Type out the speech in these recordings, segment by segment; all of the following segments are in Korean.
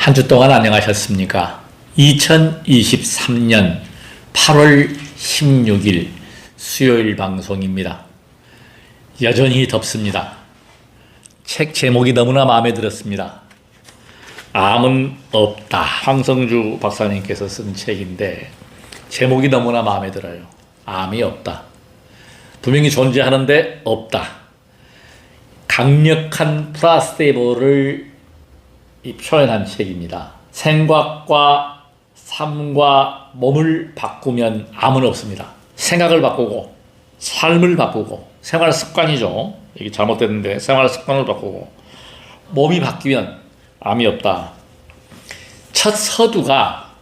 한 주 동안 안녕하셨습니까? 2023년 8월 16일 수요일 방송입니다. 여전히 덥습니다. 책 제목이 너무나 마음에 들었습니다. 암은 없다. 황성주 박사님께서 쓴 책인데 제목이 너무나 마음에 들어요. 암이 없다. 분명히 존재하는데 없다. 강력한 플라스테이버를 표현한 책입니다. 생각과 삶과 몸을 바꾸면 암은 없습니다. 생각을 바꾸고 삶을 바꾸고 생활 습관이죠. 이게 잘못됐는데 생활 습관을 바꾸고 몸이 바뀌면 암이 없다. 첫 서두가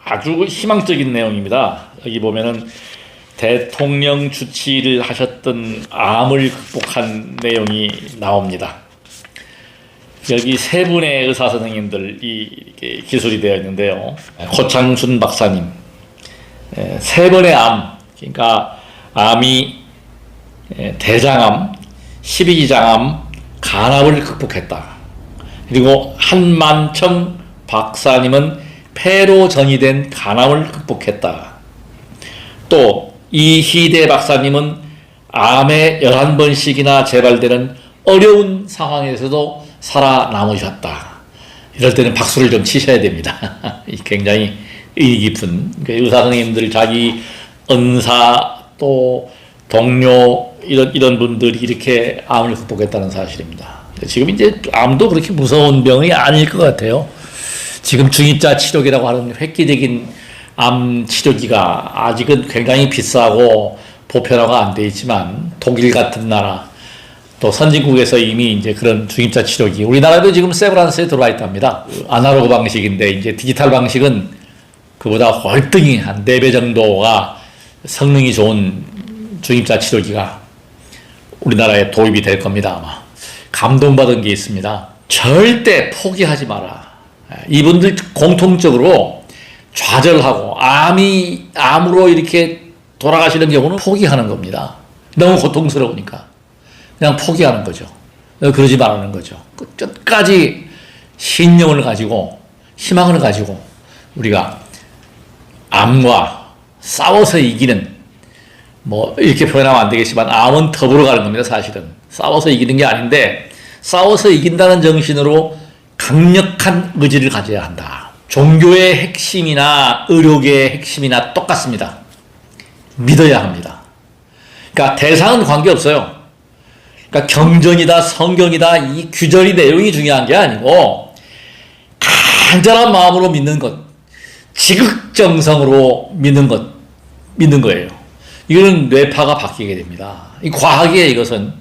아주 희망적인 내용입니다. 여기 보면은 대통령 주치의를 하셨던 암을 극복한 내용이 나옵니다. 여기 세 분의 의사 선생님들이 기술이 되어 있는데요. 고창순 박사님, 세 번의 암, 그러니까 암이 대장암, 12기장암, 간암을 극복했다. 그리고 한만청 박사님은 폐로 전이된 간암을 극복했다. 또 이희대 박사님은 암에 11번씩이나 재발되는 어려운 상황에서도 살아남으셨다. 이럴 때는 박수를 좀 치셔야 됩니다. 굉장히 의미 깊은 의사 선생님들, 자기 은사 또 동료 이런 분들이 이렇게 암을 극복했다는 사실입니다. 지금 이제 암도 그렇게 무서운 병이 아닐 것 같아요. 지금 중입자 치료기라고 하는 획기적인 암 치료기가 아직은 굉장히 비싸고 보편화가 안 돼 있지만 독일 같은 나라 또 선진국에서 이미 이제 그런 중입자 치료기, 우리나라도 지금 세브란스에 들어와 있답니다. 아날로그 방식인데 이제 디지털 방식은 그보다 월등히 한 4배 정도가 성능이 좋은 중입자 치료기가 우리나라에 도입이 될 겁니다. 아마 감동받은 게 있습니다. 절대 포기하지 마라. 이분들 공통적으로 좌절하고 암으로 이렇게 돌아가시는 경우는 포기하는 겁니다. 너무 고통스러우니까 그냥 포기하는 거죠. 그러지 말라는 거죠. 끝까지 신념을 가지고 희망을 가지고 우리가 암과 싸워서 이기는, 뭐 이렇게 표현하면 안 되겠지만 암은 더불어 가는 겁니다. 사실은 싸워서 이기는 게 아닌데 싸워서 이긴다는 정신으로 강력한 의지를 가져야 한다. 종교의 핵심이나 의료계의 핵심이나 똑같습니다. 믿어야 합니다. 그러니까 대상은 관계없어요. 그러니까 경전이다 성경이다 이 규절이 내용이 중요한 게 아니고 간절한 마음으로 믿는 것, 지극정성으로 믿는 거예요. 이거는 뇌파가 바뀌게 됩니다. 이 과학이에요, 이것은.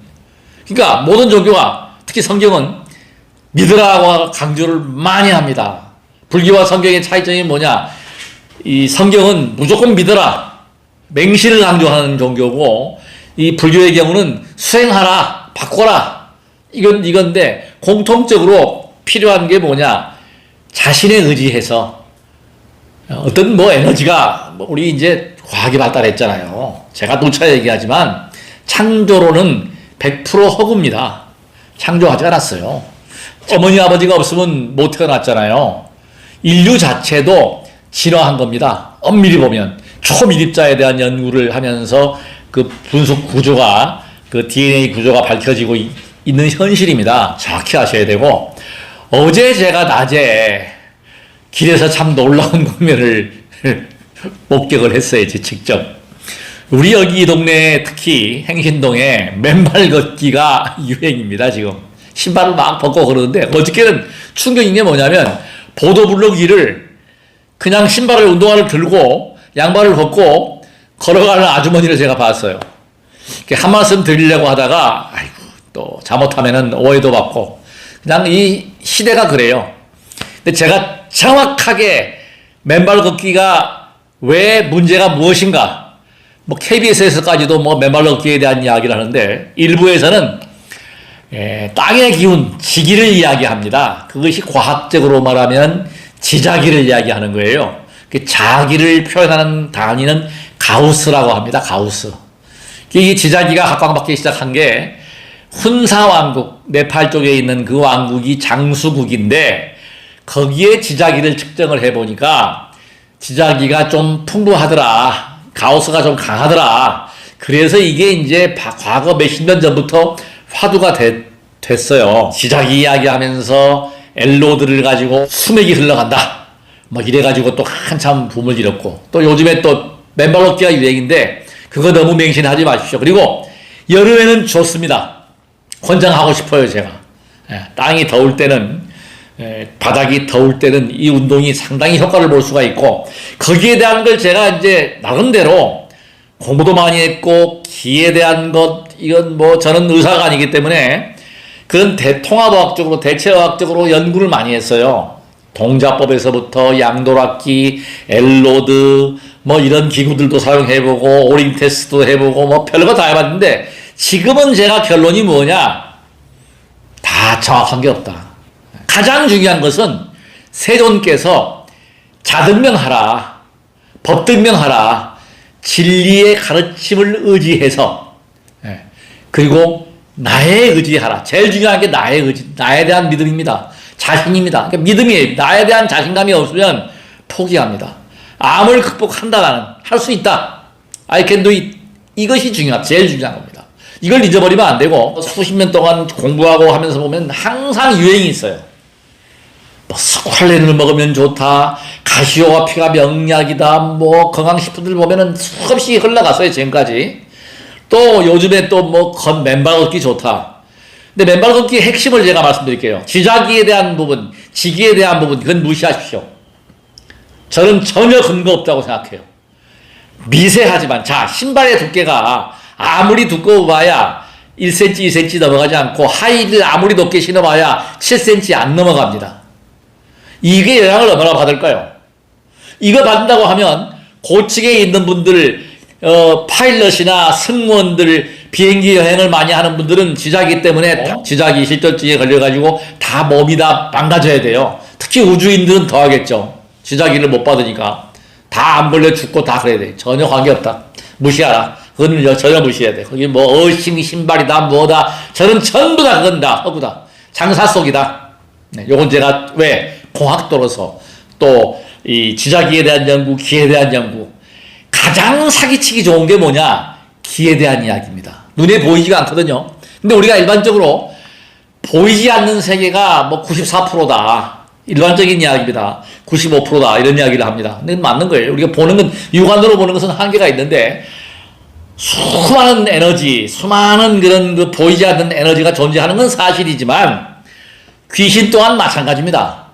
그러니까 모든 종교가, 특히 성경은 믿으라고 강조를 많이 합니다. 불교와 성경의 차이점이 뭐냐? 이 성경은 무조건 믿어라, 맹신을 강조하는 종교고, 이 불교의 경우는 수행하라, 바꿔라, 이건데 공통적으로 필요한 게 뭐냐? 자신의 의지해서 어떤 뭐 에너지가, 우리 이제 과학이 발달했잖아요. 제가 누차 얘기하지만 창조론은 100% 허구입니다. 창조하지 않았어요. 어머니 아버지가 없으면 못 태어났잖아요. 인류 자체도 진화한 겁니다. 엄밀히 보면 초미립자에 대한 연구를 하면서 그 분석 구조가, 그 DNA 구조가 밝혀지고 있는 현실입니다. 정확히 아셔야 되고, 어제 제가 낮에 길에서 참 놀라운 장면을 목격을 했어요. 직접. 우리 여기 이 동네에 특히 행신동에 맨발 걷기가 유행입니다. 지금 신발을 막 벗고 그러는데, 어저께는 충격인 게 뭐냐면 보도블록 위를 그냥 신발을, 운동화를 들고 양발을 벗고 걸어가는 아주머니를 제가 봤어요. 한 말씀 드리려고 하다가 아이고 또 잘못하면은 오해도 받고, 그냥 이 시대가 그래요. 근데 제가 정확하게 맨발 걷기가 왜 문제가 무엇인가, 뭐 KBS에서까지도 뭐 맨발 걷기에 대한 이야기를 하는데, 일부에서는 땅의 기운, 지기를 이야기합니다. 그것이 과학적으로 말하면 지자기를 이야기하는 거예요. 자기를 표현하는 단위는 가우스라고 합니다. 가우스. 이 지자기가 각광받기 시작한 게 훈사 왕국, 네팔 쪽에 있는 그 왕국이 장수국인데 거기에 지자기를 측정을 해보니까 지자기가 좀 풍부하더라. 가우스가 좀 강하더라. 그래서 이게 이제 과거 몇십 년 전부터 화두가 됐어요. 지자기 이야기하면서 엘로드를 가지고 수맥이 흘러간다. 뭐 이래가지고 또 한참 붐을 일었고, 또 요즘에 또 맨발 걷기가 유행인데 그거 너무 맹신하지 마십시오. 그리고 여름에는 좋습니다. 권장하고 싶어요, 제가. 땅이 더울 때는, 바닥이 더울 때는 이 운동이 상당히 효과를 볼 수가 있고, 거기에 대한 걸 제가 이제 나름대로 공부도 많이 했고, 기에 대한 것, 이건 뭐 저는 의사가 아니기 때문에 그런 통합의학적으로, 대체의학적으로 연구를 많이 했어요. 동자법에서부터 양도락기, 엘로드, 뭐 이런 기구들도 사용해보고, 오링 테스트도 해보고, 뭐 별거 다 해봤는데, 지금은 제가 결론이 뭐냐? 다 정확한 게 없다. 가장 중요한 것은 세존께서 자등명하라, 법등명하라, 진리의 가르침을 의지해서, 그리고 나에 의지하라. 제일 중요한 게 나의 의지, 나에 대한 믿음입니다. 자신입니다. 그러니까 믿음이에요. 나에 대한 자신감이 없으면 포기합니다. 암을 극복한다, 나는. 할 수 있다. I can do it. 이것이 제일 중요한 겁니다. 이걸 잊어버리면 안 되고, 수십 년 동안 공부하고 하면서 보면 항상 유행이 있어요. 뭐 스퀄렌을 먹으면 좋다, 가시오와 피가 명약이다, 뭐 건강식품들 보면은 수없이 흘러갔어요, 지금까지. 또 요즘에 또 뭐 맨발 걷기 좋다. 근데 맨발 걷기의 핵심을 제가 말씀드릴게요. 지자기에 대한 부분, 지기에 대한 부분, 그건 무시하십시오. 저는 전혀 근거 없다고 생각해요. 미세하지만, 자, 신발의 두께가 아무리 두꺼워봐야 1cm, 2cm 넘어가지 않고, 하이힐을 아무리 높게 신어봐야 7cm 안 넘어갑니다. 이게 영향을 얼마나 받을까요? 이거 받는다고 하면 고층에 있는 분들, 파일럿이나 승무원들, 비행기 여행을 많이 하는 분들은 지자기 때문에 지자기 실절증에 걸려가지고 다 몸이 다 망가져야 돼요. 특히 우주인들은 더 하겠죠. 지자기를 못 받으니까. 다 안 걸려 죽고 다 그래야 돼. 전혀 관계없다. 무시하라. 그건 전혀 무시해야 돼. 거기 뭐 어싱 신발이다 뭐다. 저는 전부 다 그건 다 허구다. 장사 속이다. 네, 요건 제가 왜 공학도로서 또 이 지자기에 대한 연구, 기에 대한 연구, 가장 사기치기 좋은 게 뭐냐? 기에 대한 이야기입니다. 눈에 보이지가 않거든요. 근데 우리가 일반적으로 보이지 않는 세계가 뭐 94%다. 일반적인 이야기입니다. 95%다. 이런 이야기를 합니다. 근데 맞는 거예요. 우리가 보는 건, 육안으로 보는 것은 한계가 있는데, 수많은 에너지, 수많은 그런 보이지 않는 에너지가 존재하는 건 사실이지만, 귀신 또한 마찬가지입니다.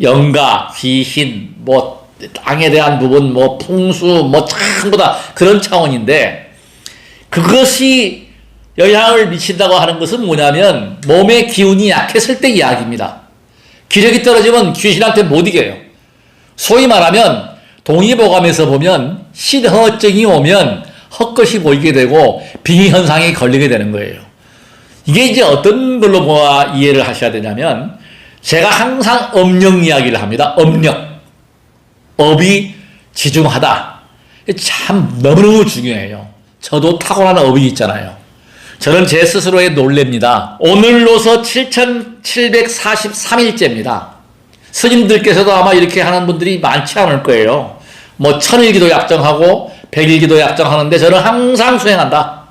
영가, 귀신, 뭐, 땅에 대한 부분, 뭐, 풍수, 뭐, 전부 다 그런 차원인데, 그것이 영향을 미친다고 하는 것은 뭐냐면, 몸의 기운이 약했을 때 이야기입니다. 기력이 떨어지면 귀신한테 못 이겨요. 소위 말하면, 동의보감에서 보면, 신허증이 오면, 헛것이 보이게 되고, 빙의현상에 걸리게 되는 거예요. 이게 이제 어떤 걸로 이해를 하셔야 되냐면, 제가 항상 업력 이야기를 합니다. 업력. 업이 지중하다. 참 너무너무 중요해요. 저도 타고난 업이 있잖아요. 저는 제 스스로에 놀랍니다. 오늘로서 7743일째입니다. 스님들께서도 아마 이렇게 하는 분들이 많지 않을 거예요. 뭐 1000일기도 약정하고 100일기도 약정하는데 저는 항상 수행한다.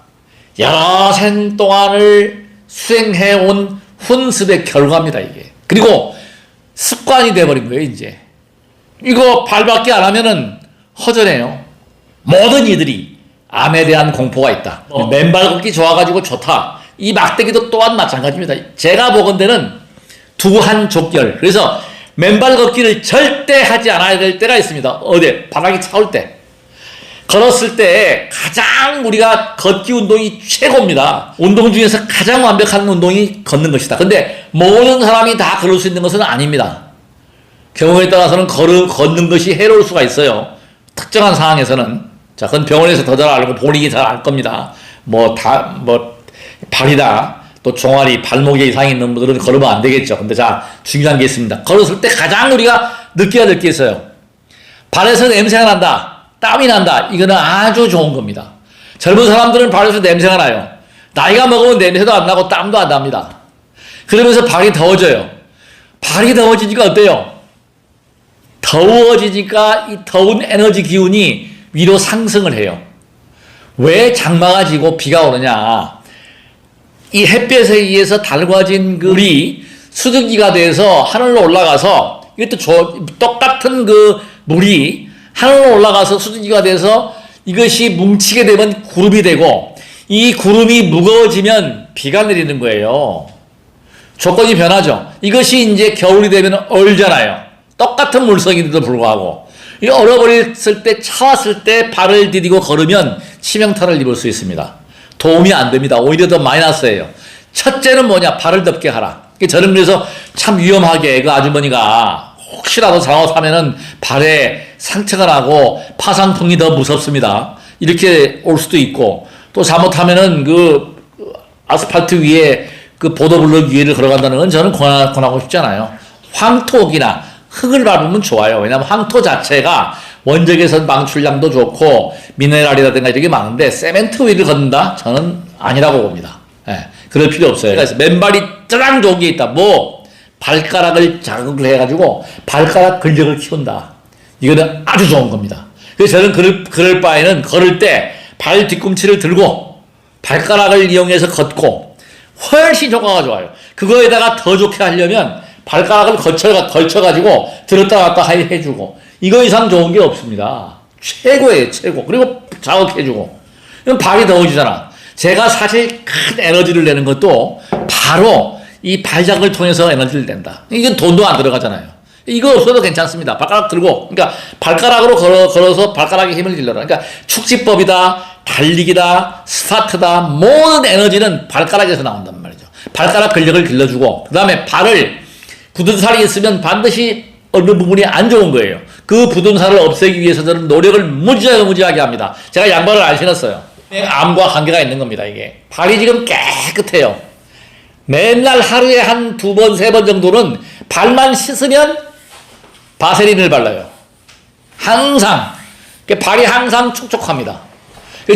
여러 생 동안을 수행해온 훈습의 결과입니다, 이게. 그리고 습관이 돼버린 거예요, 이제. 이거 발밖에 안 하면은 허전해요. 모든 이들이 암에 대한 공포가 있다. 맨발 걷기 좋아가지고 좋다. 이 막대기도 또한 마찬가지입니다. 제가 보건대는 두한족결. 그래서 맨발 걷기를 절대 하지 않아야 될 때가 있습니다. 어디? 바닥이 차올 때. 걸었을 때 가장 우리가 걷기 운동이 최고입니다. 운동 중에서 가장 완벽한 운동이 걷는 것이다. 근데 모든 사람이 다 걸을 수 있는 것은 아닙니다. 경우에 따라서는 걷는 것이 해로울 수가 있어요. 특정한 상황에서는. 자, 그건 병원에서 더 잘 알고 본인이 잘 알 겁니다. 발이다, 또 종아리, 발목에 이상이 있는 분들은 걸으면 안 되겠죠. 근데 자, 중요한 게 있습니다. 걸었을 때 가장 우리가 느껴야 될 게 있어요. 발에서 냄새가 난다. 땀이 난다. 이거는 아주 좋은 겁니다. 젊은 사람들은 발에서 냄새가 나요. 나이가 먹으면 냄새도 안 나고 땀도 안 납니다. 그러면서 발이 더워져요. 발이 더워지니까 어때요? 더워지니까 이 더운 에너지 기운이 위로 상승을 해요. 왜 장마가 지고 비가 오느냐? 이 햇볕에 의해서 달궈진 그 물이 수증기가 돼서 하늘로 올라가서, 이것도 똑같은 그 물이 하늘로 올라가서 수증기가 돼서 이것이 뭉치게 되면 구름이 되고, 이 구름이 무거워지면 비가 내리는 거예요. 조건이 변하죠. 이것이 이제 겨울이 되면 얼잖아요. 똑같은 물성인데도 불구하고. 이 얼어버렸을 때, 차왔을 때 발을 디디고 걸으면 치명타를 입을 수 있습니다. 도움이 안 됩니다. 오히려 더 마이너스예요. 첫째는 뭐냐? 발을 덥게 하라. 저는 그래서 참 위험하게 그 아주머니가 혹시라도 잘못하면은 발에 상처가 나고 파상풍이 더 무섭습니다. 이렇게 올 수도 있고, 또 잘못하면은 그 아스팔트 위에 그 보도블록 위를 걸어간다는 건 저는 권하고 싶지 않아요. 황토기나 흙을 밟으면 좋아요. 왜냐하면 황토 자체가 원적외선 방출량도 좋고 미네랄이라든가 이런 게 많은데, 세멘트 위를 걷는다? 저는 아니라고 봅니다. 예, 그럴 필요 없어요. 그래서 맨발이 짜장 좋은 게 있다. 뭐 발가락을 자극을 해가지고 발가락 근력을 키운다. 이거는 아주 좋은 겁니다. 그래서 저는 그럴 바에는 걸을 때 발 뒤꿈치를 들고 발가락을 이용해서 걷고 훨씬 효과가 좋아요. 그거에다가 더 좋게 하려면 발가락을 걸쳐가지고 들었다 놨다 해주고, 이거 이상 좋은 게 없습니다. 최고예요, 최고. 그리고 자극해주고. 이건 발이 더워지잖아. 제가 사실 큰 에너지를 내는 것도 바로 이 발작을 통해서 에너지를 낸다. 이건 돈도 안 들어가잖아요. 이거 없어도 괜찮습니다. 발가락 들고, 그러니까 발가락으로 걸어서 발가락에 힘을 길러라. 그러니까 축지법이다, 달리기다, 스파트다, 모든 에너지는 발가락에서 나온단 말이죠. 발가락 근력을 길러주고, 그 다음에 발을, 굳은 살이 있으면 반드시 어느 부분이 안 좋은 거예요. 그 굳은 살을 없애기 위해서 저는 노력을 무지하게 합니다. 제가 양발을 안 신었어요. 암과 관계가 있는 겁니다, 이게. 발이 지금 깨끗해요. 맨날 하루에 한 2번, 3번 정도는 발만 씻으면 바세린을 발라요. 항상. 발이 항상 촉촉합니다.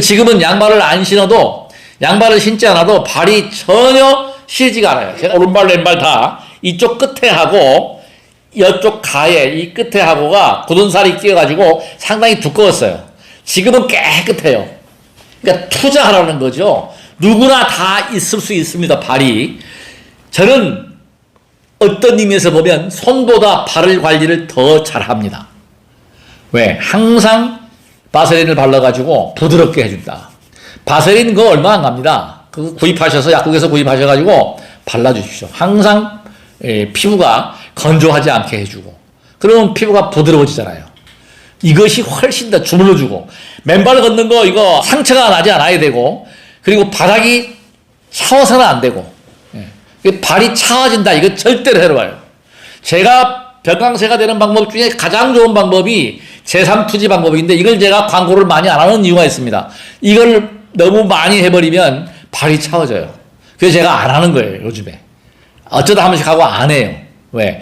지금은 양발을 안 신어도, 양발을 신지 않아도 발이 전혀 시리지가 않아요. 제가 오른발, 왼발 다 이쪽 끝에 하고, 이쪽 가에, 이 끝에 하고가 굳은 살이 끼어가지고 상당히 두꺼웠어요. 지금은 깨끗해요. 그러니까 투자하라는 거죠. 누구나 다 있을 수 있습니다, 발이. 저는 어떤 의미에서 보면 손보다 발을 관리를 더 잘합니다. 왜? 항상 바세린을 발라가지고 부드럽게 해준다. 바세린 그거 얼마 안 갑니다. 그거 구입하셔서, 약국에서 구입하셔가지고 발라주십시오. 항상 피부가 건조하지 않게 해주고, 그러면 피부가 부드러워지잖아요. 이것이 훨씬 더 주물러주고, 맨발 걷는 거 이거 상처가 나지 않아야 되고, 그리고 바닥이 차워서는 안 되고, 발이 차워진다. 이거 절대로 해로워요. 제가 벽강쇠가 되는 방법 중에 가장 좋은 방법이 제3투지 방법인데, 이걸 제가 광고를 많이 안 하는 이유가 있습니다. 이걸 너무 많이 해버리면 발이 차워져요. 그래서 제가 안 하는 거예요, 요즘에. 어쩌다 한 번씩 하고 안 해요. 왜?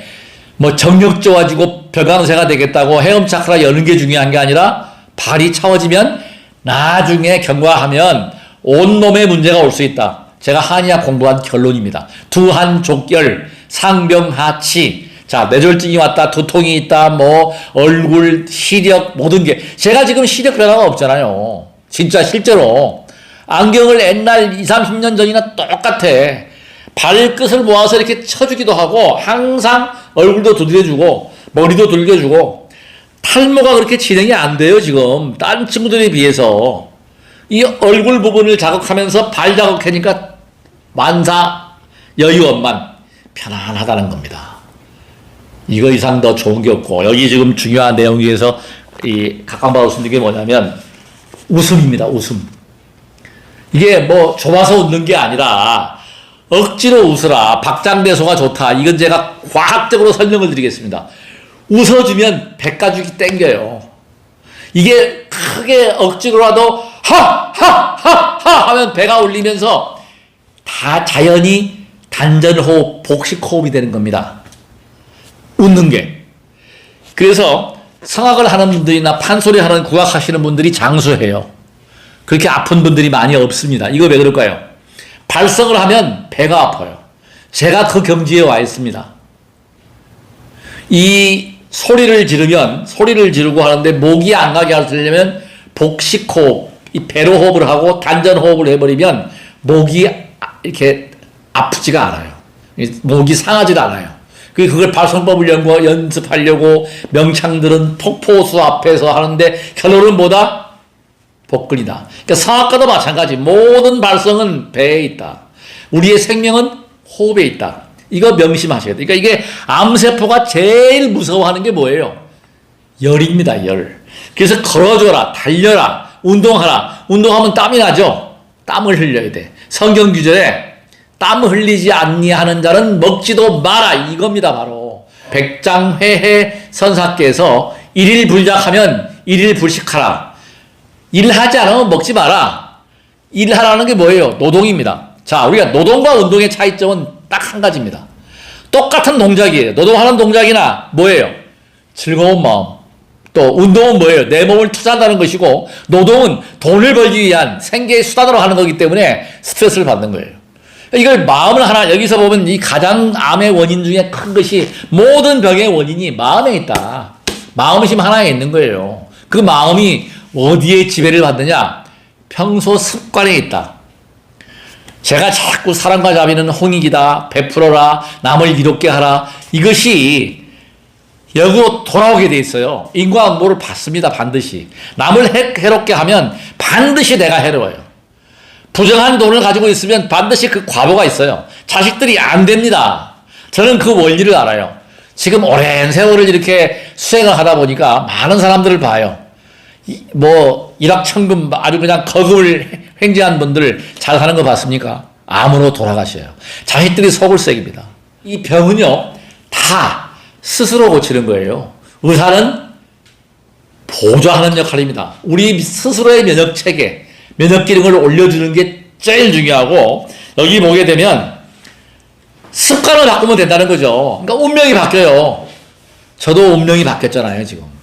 뭐 정력 좋아지고 벽강쇠가 되겠다고 헤엄 차크라 여는 게 중요한 게 아니라, 발이 차워지면 나중에 경과하면 온몸에 문제가 올 수 있다. 제가 한의학 공부한 결론입니다. 두한족결, 상병하치. 자, 뇌졸중이 왔다, 두통이 있다, 뭐 얼굴, 시력, 모든 게. 제가 지금 시력 변화가 없잖아요. 진짜 실제로. 안경을 옛날 20, 30년 전이나 똑같아. 발끝을 모아서 이렇게 쳐주기도 하고, 항상 얼굴도 두드려주고, 머리도 들겨주고, 탈모가 그렇게 진행이 안 돼요, 지금. 다른 친구들에 비해서. 이 얼굴 부분을 자극하면서 발 자극하니까 만사 여유원만 편안하다는 겁니다. 이거 이상 더 좋은 게 없고, 여기 지금 중요한 내용 중에서 이 각광받을 수 있는 게 뭐냐면 웃음입니다. 웃음. 이게 뭐 좋아서 웃는 게 아니라 억지로 웃으라, 박장대소가 좋다. 이건 제가 과학적으로 설명을 드리겠습니다. 웃어주면 백가죽이 땡겨요. 이게 크게 억지로라도 하하하하 하면 배가 울리면서 다 자연히 단전호흡, 복식호흡이 되는 겁니다. 웃는 게. 그래서 성악을 하는 분들이나 판소리 하는 국악하시는 분들이 장수해요. 그렇게 아픈 분들이 많이 없습니다. 이거 왜 그럴까요? 발성을 하면 배가 아파요. 제가 그 경지에 와 있습니다. 이 소리를 지르고 하는데 목이 안 가게 하려면 복식호흡, 이 배로 호흡을 하고 단전 호흡을 해버리면 목이 이렇게 아프지가 않아요. 목이 상하지도 않아요. 그걸 발성법을 연습하려고 명창들은 폭포수 앞에서 하는데 결론은 뭐다? 복근이다. 그러니까 성악가도 마찬가지. 모든 발성은 배에 있다. 우리의 생명은 호흡에 있다. 이거 명심하셔야 돼요. 그러니까 이게 암세포가 제일 무서워하는 게 뭐예요? 열입니다. 열. 그래서 걸어줘라, 달려라, 운동하라. 운동하면 땀이 나죠? 땀을 흘려야 돼. 성경 규절에 땀 흘리지 않니 하는 자는 먹지도 마라. 이겁니다. 바로 백장회해 선사께서 일일 불작하면 일일 불식하라. 일하지 않으면 먹지 마라. 일하라는 게 뭐예요? 노동입니다. 자, 우리가 노동과 운동의 차이점은 딱 한 가지입니다. 똑같은 동작이에요. 노동하는 동작이나 뭐예요? 즐거운 마음. 또 운동은 뭐예요? 내 몸을 투자한다는 것이고, 노동은 돈을 벌기 위한 생계의 수단으로 하는 거기 때문에 스트레스를 받는 거예요. 이걸 마음을 하나, 여기서 보면 이 가장 암의 원인 중에 큰 것이 모든 병의 원인이 마음에 있다. 마음심 하나에 있는 거예요. 그 마음이 어디에 지배를 받느냐? 평소 습관에 있다. 제가 자꾸 사랑과 자비는 홍익이다. 베풀어라. 남을 이롭게 하라. 이것이 역으로 돌아오게 돼 있어요. 인과응보를 받습니다. 반드시. 남을 해롭게 하면 반드시 내가 해로워요. 부정한 돈을 가지고 있으면 반드시 그 과보가 있어요. 자식들이 안 됩니다. 저는 그 원리를 알아요. 지금 오랜 세월을 이렇게 수행을 하다 보니까 많은 사람들을 봐요. 일확천금 아주 그냥 거금을 횡재한 분들 잘 사는 거 봤습니까? 암으로 돌아가셔요. 자식들이 속을 새깁니다. 이 병은요, 다 스스로 고치는 거예요. 의사는 보조하는 역할입니다. 우리 스스로의 면역체계, 면역 기능을 올려주는 게 제일 중요하고, 여기 보게 되면 습관을 바꾸면 된다는 거죠. 그러니까 운명이 바뀌어요. 저도 운명이 바뀌었잖아요, 지금.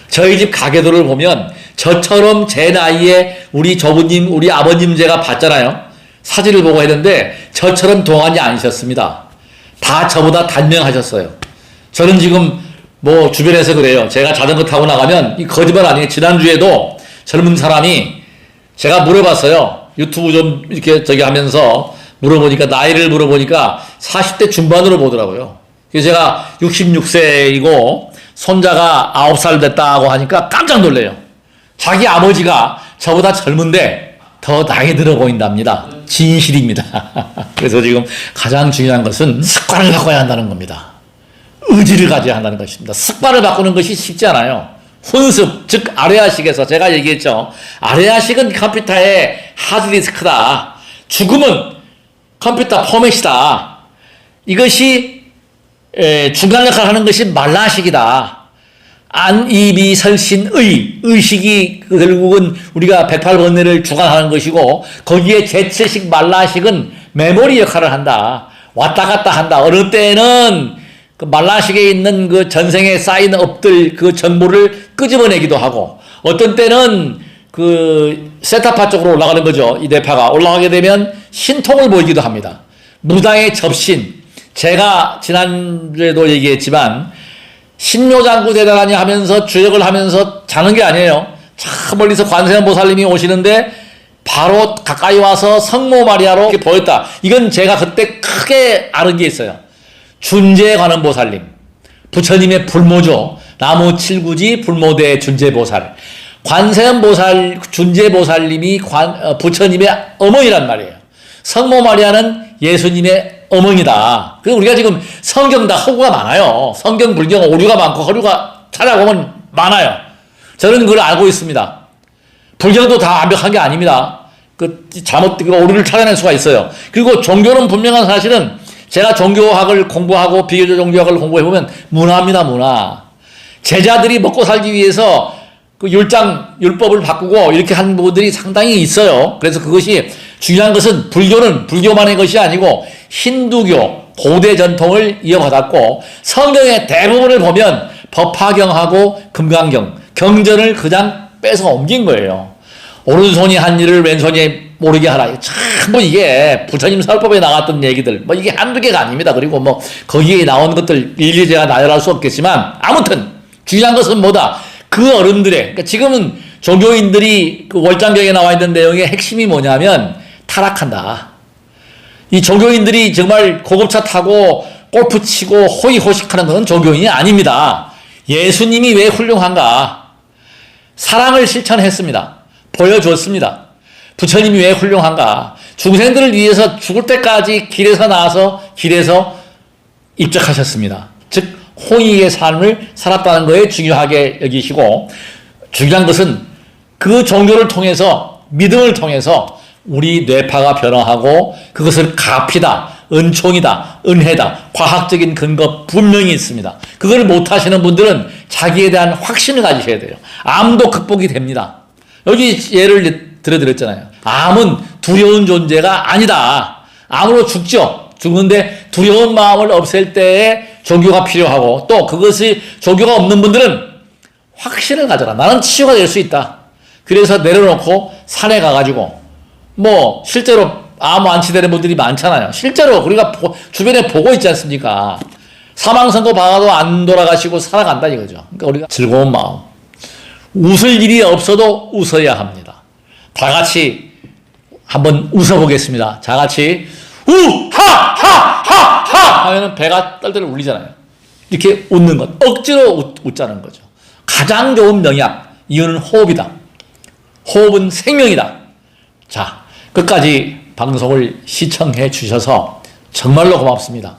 저희 집 가계도를 보면 저처럼 제 나이에 우리 조부님, 우리 아버님 제가 봤잖아요. 사진을 보고 했는데 저처럼 동안이 아니셨습니다. 다 저보다 단명하셨어요. 저는 지금 주변에서 그래요. 제가 자전거 타고 나가면 이 거짓말 아니에요. 지난주에도 젊은 사람이 제가 물어봤어요. 유튜브 좀 이렇게 하면서 나이를 물어보니까 40대 중반으로 보더라고요. 그래서 제가 66세이고 손자가 9살 됐다고 하니까 깜짝 놀래요. 자기 아버지가 저보다 젊은데 더 나이 들어 보인답니다. 진실입니다. 그래서 지금 가장 중요한 것은 습관을 바꿔야 한다는 겁니다. 의지를 가져야 한다는 것입니다. 습관을 바꾸는 것이 쉽지 않아요. 훈습, 즉 아레아식에서 제가 얘기했죠. 아레아식은 컴퓨터의 하드디스크다. 죽음은 컴퓨터 포맷이다. 이것이 중간 역할을 하는 것이 말라식이다. 안이비 설신의, 의식이 결국은 우리가 108번뇌를 주관하는 것이고, 거기에 제체식 말라식은 메모리 역할을 한다. 왔다 갔다 한다. 어느 때는 그 말라식에 있는 그 전생에 쌓인 업들 그 정보를 끄집어내기도 하고, 어떤 때는 그 세타파 쪽으로 올라가는 거죠. 이 뇌파가 올라가게 되면 신통을 보이기도 합니다. 무당의 접신. 제가 지난주에도 얘기했지만 신묘장구 대단하니 하면서 주역을 하면서 자는 게 아니에요. 저 멀리서 관세음 보살님이 오시는데 바로 가까이 와서 성모 마리아로 이렇게 보였다. 이건 제가 그때 크게 아는 게 있어요. 준재관음 보살님, 부처님의 불모죠. 나무 칠구지 불모대 준재보살. 관세음 보살, 준재보살님이 부처님의 어머니란 말이에요. 성모 마리아는 예수님의 어머니다. 그래서 우리가 지금 성경 다 허구가 많아요. 성경 불경 오류가 많고 허류가 찾아보면 많아요. 저는 그걸 알고 있습니다. 불경도 다 완벽한 게 아닙니다. 오류를 찾아낼 수가 있어요. 그리고 종교는 분명한 사실은 제가 종교학을 공부하고 비교적 종교학을 공부해보면 문화입니다, 문화. 제자들이 먹고 살기 위해서 그 율법을 바꾸고 이렇게 한 부분들이 상당히 있어요. 그래서 그것이 중요한 것은 불교는 불교만의 것이 아니고 힌두교 고대 전통을 이어받았고, 성경의 대부분을 보면 법화경하고 금강경, 경전을 그냥 빼서 옮긴 거예요. 오른손이 한 일을 왼손이 모르게 하라. 참, 뭐 이게 부처님 설법에 나왔던 얘기들, 뭐 이게 한두 개가 아닙니다. 그리고 뭐 거기에 나온 것들 일일이 제가 나열할 수 없겠지만, 아무튼 중요한 것은 뭐다? 그 어른들의, 그러니까 지금은 종교인들이 그 월장경에 나와 있는 내용의 핵심이 뭐냐면 타락한다. 이 종교인들이 정말 고급차 타고 골프 치고 호의호식하는 것은 종교인이 아닙니다. 예수님이 왜 훌륭한가? 사랑을 실천했습니다. 보여줬습니다. 부처님이 왜 훌륭한가? 중생들을 위해서 죽을 때까지 길에서 나와서 길에서 입적하셨습니다. 즉 호의의 삶을 살았다는 거에 중요하게 여기시고, 중요한 것은 그 종교를 통해서, 믿음을 통해서 우리 뇌파가 변화하고 그것을 가피다, 은총이다, 은혜다, 과학적인 근거 분명히 있습니다. 그걸 못하시는 분들은 자기에 대한 확신을 가지셔야 돼요. 암도 극복이 됩니다. 여기 예를 들어드렸잖아요. 암은 두려운 존재가 아니다. 암으로 죽죠. 죽는데 두려운 마음을 없앨 때에 종교가 필요하고, 또 그것이 종교가 없는 분들은 확신을 가져라. 나는 치유가 될 수 있다. 그래서 내려놓고 산에 가가지고, 뭐 실제로 암 완치되는 분들이 많잖아요. 실제로 우리가 주변에 보고 있지 않습니까? 사망 선고 받아도 안 돌아가시고 살아간다 이거죠. 그러니까 우리가 즐거운 마음, 웃을 일이 없어도 웃어야 합니다. 다 같이 한번 웃어보겠습니다. 다 같이 우하하하하 하면은 배가 떨떨 울리잖아요. 이렇게 웃는 것, 억지로 웃자는 거죠. 가장 좋은 명약, 이유는 호흡이다. 호흡은 생명이다. 자, 끝까지 방송을 시청해 주셔서 정말로 고맙습니다.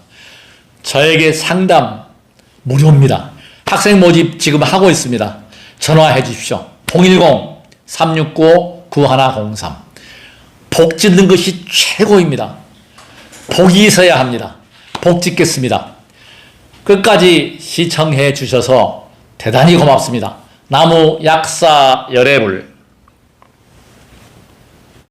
저에게 상담 무료입니다. 학생 모집 지금 하고 있습니다. 전화해 주십시오. 010-369-9103. 복 짓는 것이 최고입니다. 복이 있어야 합니다. 복 짓겠습니다. 끝까지 시청해 주셔서 대단히 고맙습니다. 나무 약사 열애불